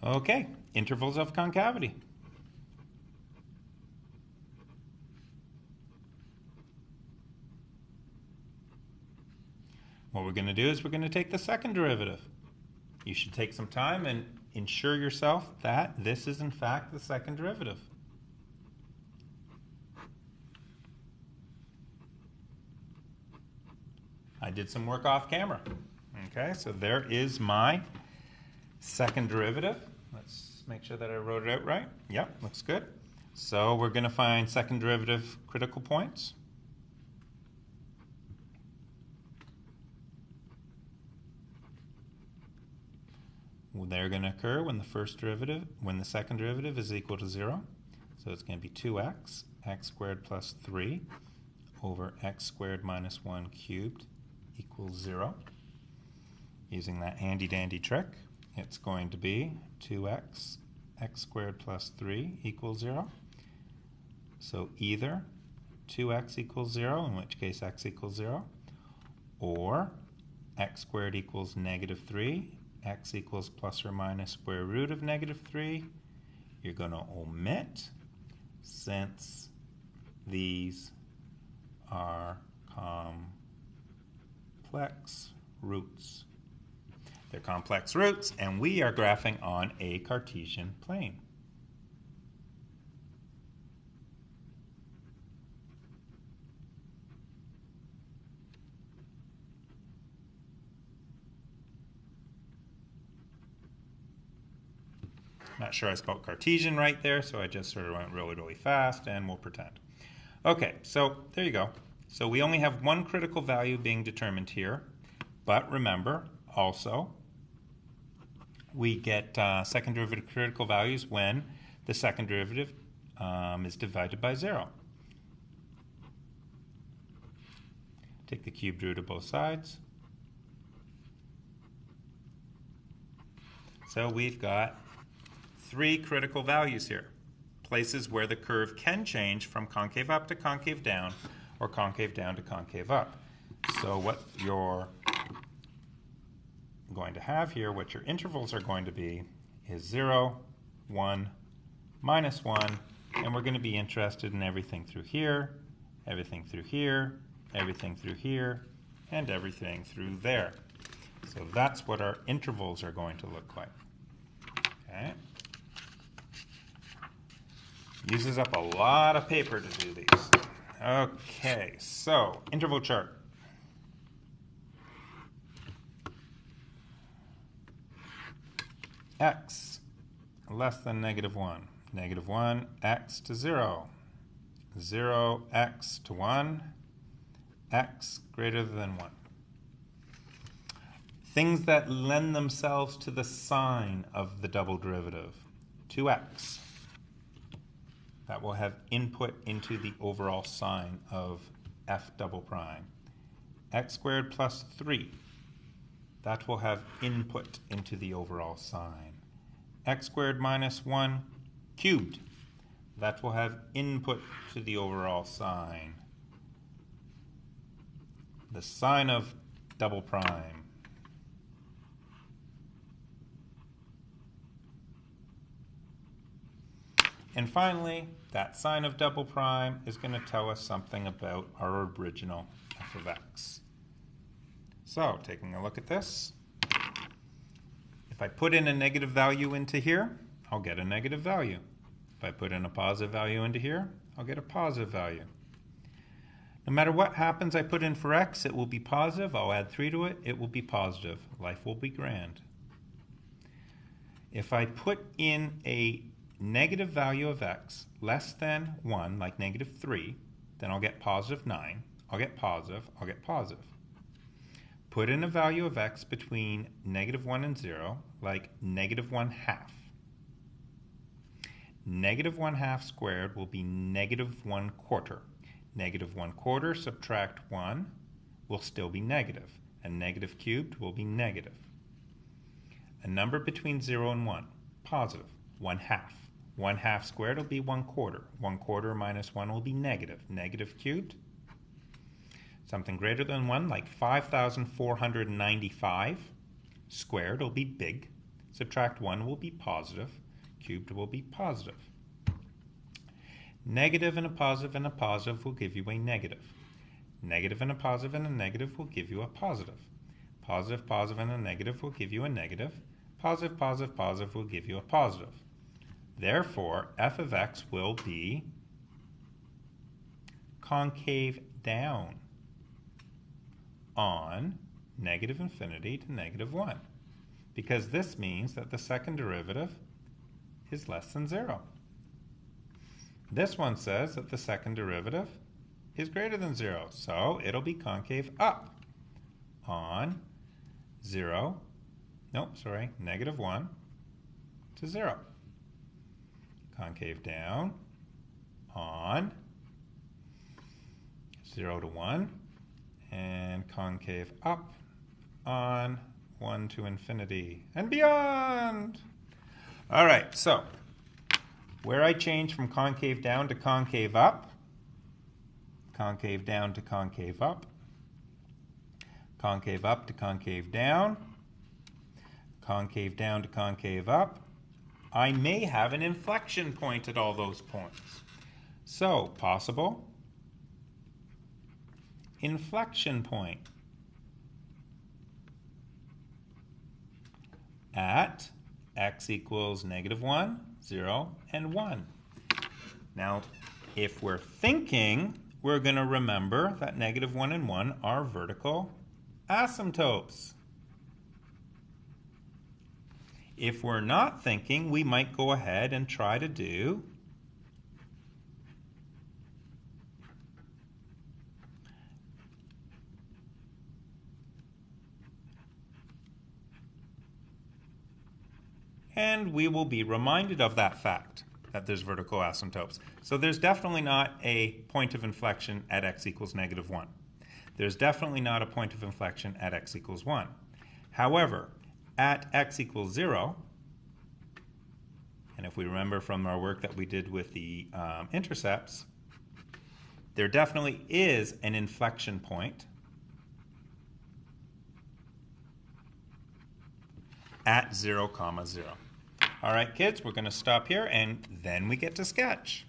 Okay, intervals of concavity. What we're going to do is we're going to take the second derivative. You should take some time and ensure yourself that this is in fact the second derivative. I did some work off camera. Okay, so there is my second derivative. Let's make sure that I wrote it out right. Yep, looks good. So we're going to find second derivative critical points. They're going to occur when the second derivative is equal to 0. So it's going to be 2x, x squared plus 3 over x squared minus 1 cubed equals 0. Using that handy dandy trick, it's going to be 2x, x squared plus 3 equals 0. So either 2x equals 0, in which case x equals 0, or x squared equals negative 3, x equals plus or minus square root of negative 3. You're going to omit since these are complex roots. They're complex roots, and we are graphing on a Cartesian plane. Not sure I spelled Cartesian right there, so I just sort of went really, really fast, and we'll pretend. Okay, so there you go. So we only have one critical value being determined here, but remember, also, we get second derivative critical values when the second derivative is divided by 0. Take the cubed root of both sides. So we've got 3 critical values here, places where the curve can change from concave up to concave down or concave down to concave up. So what you're going to have here, what your intervals are going to be, is 0, 1, minus 1, and we're going to be interested in everything through here, everything through here, everything through here, and everything through there. So that's what our intervals are going to look like. Okay. Uses up a lot of paper to do these. Okay, so interval chart. X less than negative 1. Negative 1, x to 0. 0, x to 1. X greater than 1. Things that lend themselves to the sign of the double derivative. 2x. That will have input into the overall sign of f double prime. X squared plus 3. That will have input into the overall sign. X squared minus 1 cubed. That will have input to the overall sign. The sign of double prime. And finally, that sign of double prime is going to tell us something about our original f of x. So, taking a look at this, if I put in a negative value into here, I'll get a negative value. If I put in a positive value into here, I'll get a positive value. No matter what happens I put in for x, it will be positive. I'll add 3 to it, it will be positive. Life will be grand. If I put in a negative value of x less than 1, like negative 3, then I'll get positive 9. I'll get positive, I'll get positive. Put in a value of x between negative 1 and 0, like negative 1/2. Negative 1/2 squared will be negative 1/4. Negative 1/4 subtract 1 will still be negative. A negative cubed will be negative. A number between 0 and 1, positive, 1/2. 1/2 squared will be 1/4. 1/4 minus 1 will be negative. Negative cubed, something greater than 1, like 5,495 squared will be big. Subtract 1 will be positive. Cubed will be positive. Negative and a positive will give you a negative. Negative and a negative will give you a positive. Positive and a negative will give you a negative. Positive will give you a positive. Therefore, f of x will be concave down on negative infinity to negative 1, because this means that the second derivative is less than 0. This one says that the second derivative is greater than 0, so it'll be concave up on negative 1 to 0. Concave down on 0 to 1, and concave up on 1 to infinity and beyond. All right, so where I change from concave down to concave up, concave down to concave up, concave up to concave down, concave down to concave up, I may have an inflection point at all those points. So, possible inflection point at x equals -1, 0, and 1. Now, if we're thinking, we're going to remember that -1 and 1 are vertical asymptotes. If we're not thinking, we might go ahead and try to do and we will be reminded of that fact, that there's vertical asymptotes. So there's definitely not a point of inflection at x equals -1. There's definitely not a point of inflection at x equals 1. However, at x equals 0, and if we remember from our work that we did with the intercepts, there definitely is an inflection point at 0, 0. All right, kids, we're going to stop here, and then we get to sketch.